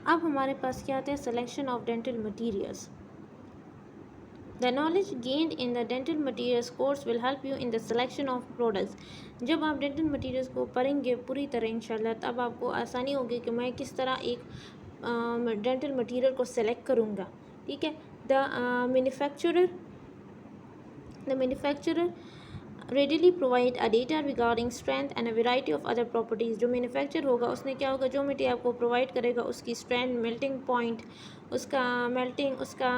अब हमारे पास क्या आता है, selection of dental materials. The knowledge gained in the dental materials course will help you in the selection of products. जब आप डेंटल मटीरियल्स को पढ़ेंगे पूरी तरह इंशाल्लाह, तब आपको आसानी होगी कि मैं किस तरह एक डेंटल मटीरियल को सेलेक्ट करूँगा। ठीक है। The manufacturer readily provide a data regarding strength and a variety of other properties। जो मैन्युफैक्चर होगा उसने क्या होगा, जो मटेरियल आपको प्रोवाइड करेगा उसकी स्ट्रेंथ, मेल्टिंग पॉइंट, उसका मेल्टिंग, उसका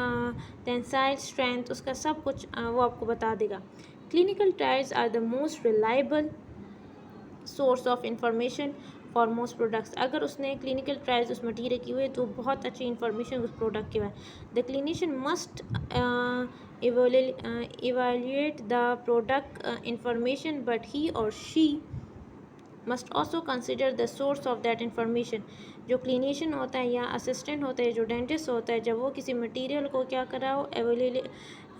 टेंसाइल स्ट्रेंथ, उसका सब कुछ वो आपको बता देगा। Clinical trials are the most reliable source of information for most products. अगर उसने क्लिनिकल ट्रायल्स उस मटीरियल की हुई तो बहुत अच्छी इंफॉर्मेशन उस प्रोडक्ट के बाद। The clinician must evaluate the product information, but he or she must also consider the source of that information। जो क्लिनिशियन होता है या असिस्टेंट होता है, जो डेंटिस्ट होता है, जब वो किसी मटेरियल को क्या कर रहा हो,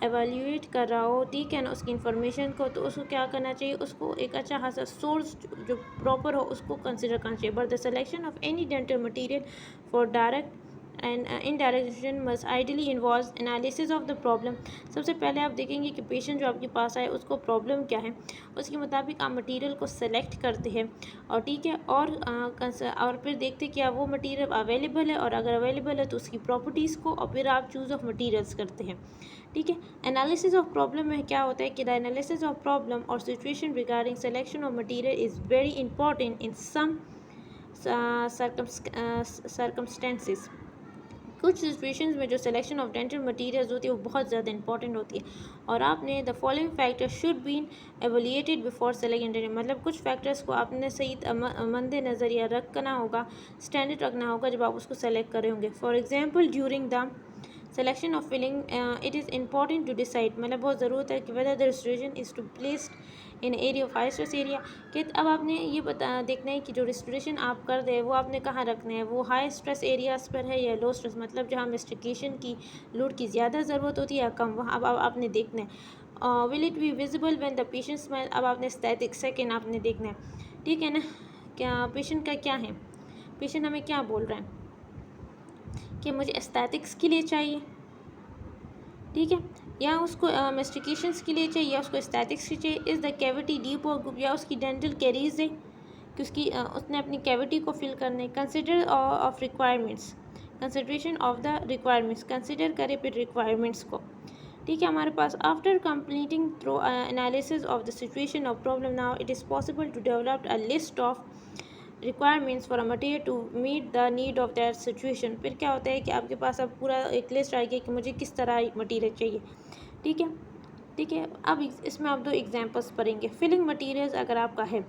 एवेल्यूएट कर रहा हो, ठीक है ना, उसकी इन्फॉर्मेशन को, तो उसको क्या करना चाहिए, उसको एक अच्छा खासा सोर्स जो प्रॉपर हो उसको कंसिडर करना चाहिए। But the selection of any dental material for direct and indirect decision must ideally involve analysis of the problem. सबसे पहले आप देखेंगे कि पेशेंट जो आपके पास आए उसको प्रॉब्लम क्या है, उसके मुताबिक आप मटेरियल को सेलेक्ट करते हैं, और ठीक है, और फिर देखते क्या वो मटेरियल अवेलेबल है, और अगर अवेलेबल है तो उसकी प्रॉपर्टीज़ को, और फिर आप चूज़ ऑफ मटीरियल्स करते हैं। ठीक है। एनालिसिस ऑफ प्रॉब्लम में क्या होता है कि द एनालिसिस ऑफ प्रॉब्लम और situation regarding selection of material is very important in some circumstances. कुछ सिचुएशंस में जो सिलेक्शन ऑफ डेंटल मटीरियल्स होती है वो बहुत ज़्यादा इंपॉर्टेंट होती है, और आपने the following factor should been evaluated before selecting dental, मतलब कुछ फैक्टर्स को आपने सही मंदे नज़रिया रखना होगा, स्टैंडर्ड रखना होगा जब आप उसको सेलेक्ट कर रहे होंगे। For example during the selection of filling it is important to decide, मतलब बहुत ज़रूरत है कि whether the restoration is to placed in area of high stress area, कि अब आपने ये देखना है कि जो रेस्टोरेशन आप कर रहे हैं वो आपने कहाँ रखना है, वो हाई स्ट्रेस एरियाज़ पर है या लो स्ट्रेस, मतलब जहाँ मेस्टिकेशन की लोड की ज़्यादा ज़रूरत होती है या कम, वहाँ अब आपने देखना है। Will it be visible when the patient smile, अब आपने एस्थेटिक सेकेंड आपने देखना है, ठीक है ना, क्या पेशेंट का क्या है, पेशेंट हमें क्या बोल रहा है कि मुझे एस्थेटिक्स के लिए चाहिए, ठीक है, या उसको मेस्टिकेशंस के लिए चाहिए, या उसको एस्थेटिक्स की चाहिए। इज़ द कैविटी डीप और ग्रुप, या उसकी डेंटल कैरीज है कि उसकी उसने अपनी कैविटी को फिल करना है। Consider of requirements, consideration of the requirements, consider करे फिर रिक्वायरमेंट्स को, ठीक है। हमारे पास after completing through analysis of the situation of problem, now it is possible to develop a list of requirements for a material to meet the need of that situation. फिर क्या होता है कि आपके पास अब पूरा एक लिस्ट आएगी कि मुझे किस तरह मटेरियल चाहिए, ठीक है, ठीक है। अब इसमें आप दो एग्जांपल्स पढ़ेंगे। फिलिंग मटेरियल्स अगर आपका है,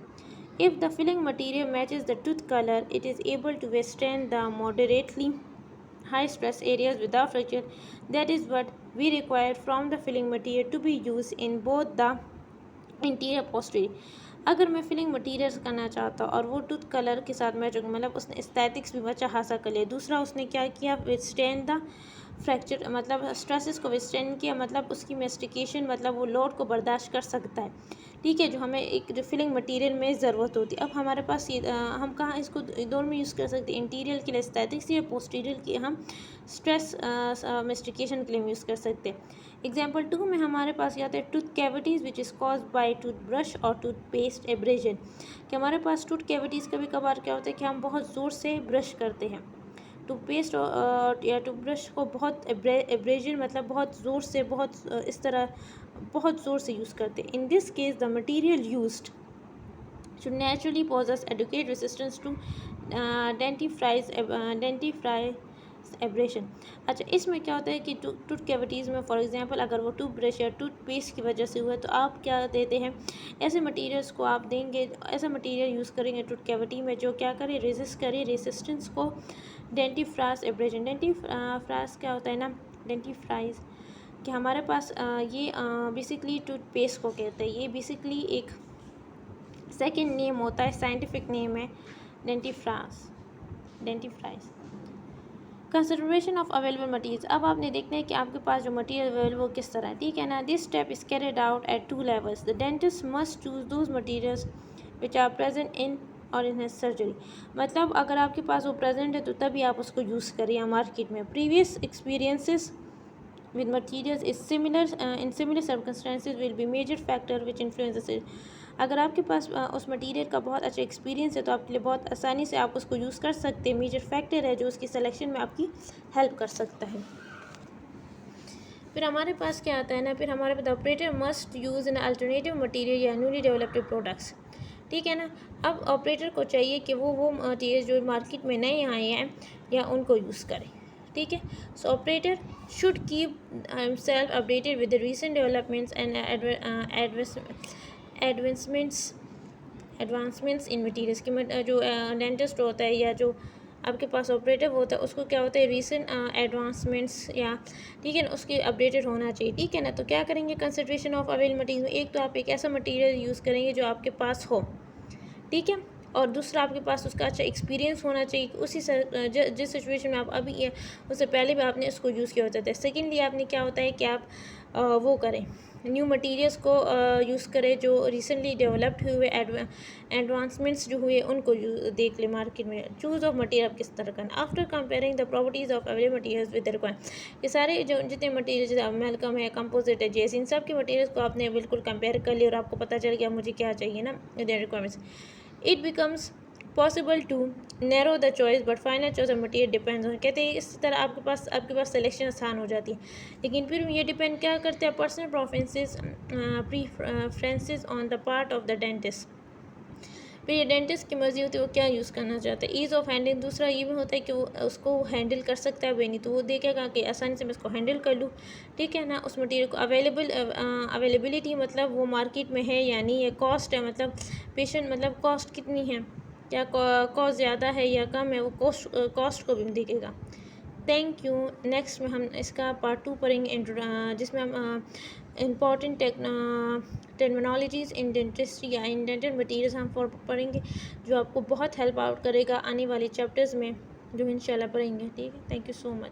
if the filling material matches the tooth colour it is able to withstand the moderately high stress areas without fracture, that is what we require from the filling material to be used in both the interior posterior. अगर मैं filling materials करना चाहता हूँ और वो tooth colour के साथ match होगा, मतलब उसने एस्थेटिक्स भी अच्छा खासा कर लिया। दूसरा उसने क्या किया, विथस्टैंड द फ्रैक्चर, मतलब स्ट्रेसेस को विथस्टैंड किया, मतलब उसकी मेस्टिकेशन, मतलब वो लोड को बर्दाश्त कर सकता है, ठीक है, जो हमें एक जो फिलिंग मटेरियल में ज़रूरत होती है। अब हमारे पास ये हम कहाँ इसको दोनों में यूज़ कर सकते हैं, इंटीरियर के लिए एस्थेटिक्स या पोस्टीरियर की हम स्ट्रेस मेस्टिकेशन के लिए यूज़ कर सकते हैं। एग्जाम्पल 2 में हमारे पास ये आता है tooth cavities which is cause by toothbrush और टूथपेस्ट एब्रेजन, कि हमारे पास टूथ कैविटीज़ कभी कभार क्या होता है कि हम बहुत ज़ोर से ब्रश करते हैं टूथपेस्ट या टूथब्रश को, बहुत एब्रेजन मतलब बहुत ज़ोर से, बहुत इस तरह बहुत ज़ोर से यूज़ करते हैं। In this case the material used should naturally possess adequate resistance to dentifrice abrasion. अच्छा, इसमें क्या होता है कि टूथ कैविटीज़ में फॉर एग्जांपल अगर वो टूथब्रश या टूथपेस्ट की वजह से हुआ है तो आप क्या देते हैं, ऐसे मटेरियल्स को आप देंगे, ऐसा मटेरियल यूज़ करेंगे टूथ कैविटी में जो क्या करे, रेजिस्ट करे रेसिस्टेंस को डेंटिफ्रास एब्रेशन। डेंटिफ्रास क्या होता है ना, डेंटिफ्राइज कि हमारे पास ये बेसिकली टूथपेस्ट को कहते हैं, ये बेसिकली एक सेकेंड नेम होता है, साइंटिफिक नेम है डेंटिफ्राइज। कंसिडरेशन ऑफ अवेलेबल मटीरियल्स, अब आपने देखना है कि आपके पास जो मटीरियल अवेलेबल वो किस तरह है, ठीक है ना। This step is carried out at 2 levels। The dentist must choose those materials which are present in और इन सर्जरी। मतलब अगर आपके पास वो प्रेजेंट है तो तभी आप उसको यूज़ करिए मार्केट में। Previous experiences with materials is similar in similar circumstances will be major factor which influences it। अगर आपके पास उस मटेरियल का बहुत अच्छा एक्सपीरियंस है तो आपके लिए बहुत आसानी से आप उसको यूज़ कर सकते हैं। मेजर फैक्टर है जो उसकी सिलेक्शन में आपकी हेल्प कर सकता है। फिर हमारे पास क्या आता है ना, फिर हमारे पास operator must use an alternative material या न्यूली डेवलप्ड प्रोडक्ट्स। ठीक है ना। अब ऑपरेटर को चाहिए कि वो मटेरियल जो मार्केट में नए आए हैं या उनको यूज़ करें। ठीक है। So operator should keep himself updated with the recent developments and advancements in materials की जो डेंटिस्ट होता है या जो आपके पास ऑपरेटिव होता है उसको क्या होता है रीसेंट एडवांसमेंट्स या ठीक है ना उसके अपडेटेड होना चाहिए। ठीक है ना। तो क्या करेंगे कंसिडरेशन ऑफ अवेलेबल मटीरियल, एक तो आप एक ऐसा मटीरियल यूज़ करेंगे जो आपके पास हो। ठीक है। और दूसरा आपके पास उसका अच्छा एक्सपीरियंस होना चाहिए कि उसी जिस सिचुएशन में आप अभी है उससे पहले भी आपने इसको यूज़ किया होता है। सेकेंडली आपने क्या होता है कि आप वो करें न्यू मटेरियल्स को यूज़ करें जो रिसेंटली डेवलप्ड हुए एडवांसमेंट्स जो हुए उनको देख ले मार्केट में। चूज़ ऑफ मटेरियल किस तरह का। After comparing the properties of available materials with requirement, ये सारे जो जितने मटेरियल जैसे अमेलकम है, कंपोजिट है, जैसे इन सब के मटेरियल्स को आपने बिल्कुल कंपेयर कर लिया और आपको पता चल गया मुझे क्या चाहिए ना requirements. It becomes possible to narrow the choice but final choice of material depends on. कहते हैं इस तरह आपके पास सिलेक्शन आसान हो जाती है, लेकिन फिर ये डिपेंड क्या करते हैं personal preferences on the part of the dentist. फिर ये डेंटिस्ट की मर्जी होती है वो क्या यूज़ करना चाहता है। ईज़ ऑफ हैंडलिंग, दूसरा ये भी होता है कि वो उसको हैंडल कर सकता है वही नहीं तो वो देखेगा कि आसानी से मैं इसको हैंडल कर लूँ। ठीक है ना। उस मटेरियल को अवेलेबिलिटी मतलब वो मार्केट में है या नहीं है। कॉस्ट है मतलब पेशेंट मतलब कॉस्ट कितनी है, क्या कॉस्ट ज़्यादा है या कम है, वो कॉस्ट को भी देखेगा। Thank you. नेक्स्ट में हम इसका पार्ट 2 पढ़ेंगे जिसमें हम इम्पॉर्टेंट टर्मिनोलॉजीज़ इन डेंटिस्ट्री या इन डेंटल मटीरियल्स हम पढ़ेंगे जो आपको बहुत हेल्प आउट करेगा आने वाले चैप्टर्स में जो इंशाल्लाह पढ़ेंगे। ठीक है। Thank you so much.